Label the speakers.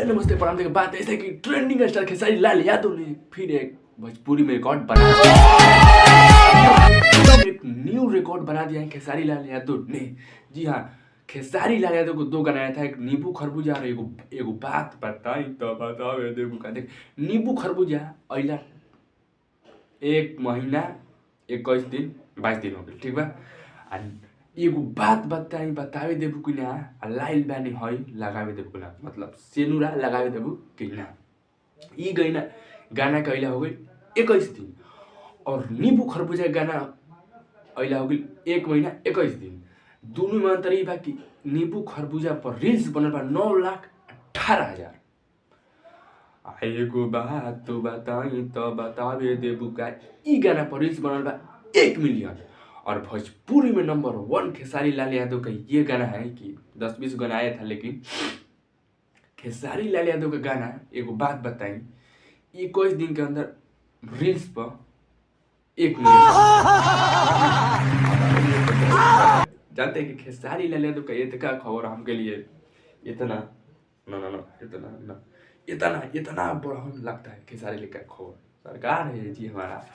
Speaker 1: नमस्ते प्रणाम के बात ऐसे कि ट्रेंडिंग स्टार खेसारी लाल यादव ने फिर एक भोजपुरी में रिकॉर्ड बना एक न्यू रिकॉर्ड बना दिया है खेसारी लाल यादव ने। जी हाँ, खेसारी लाल यादव को 2 गाना आया था, एक नींबू खरबूजा और एगो बात बताई तो बताओ देखो का देख। नींबू खरबूजा अइला 1 महीना 21 दिन 22 दिन हो गए, ठीक बा। एगो बात बताई बतावे देबू कि ना, लाइल बानी हई लगावे देबू ना, मतलब सेनुरा लगावे देबू कि ना। ई गाना के अइला हो गई 21 दिन और नींबू खरबूजा गाना अइला हो गई 1 महीना 21 दिन। दोनों में अंतर ई बा कि नींबू खरबूजा पर रील्स बनल बा 9,18,000। एगो बात तो बताई तो बतावे देबू का, ई गाना पर रील्स बनल बा 1 मिलियन। और भोजपुरी में नंबर 1 खेसारी लाल यादव का ये गाना है कि 10-20 गाना आया था, लेकिन खेसारी लाल यादव का गाना एगो बात बताई 21 दिन के अंदर रील्स पर 1 मिलियन। जानते हैं कि खेसारी लाल यादव का इतना खबर हमके लिए इतना इतना बड़ा लगता है। खेसारी लाल का खबर सरकार है जी हमारा।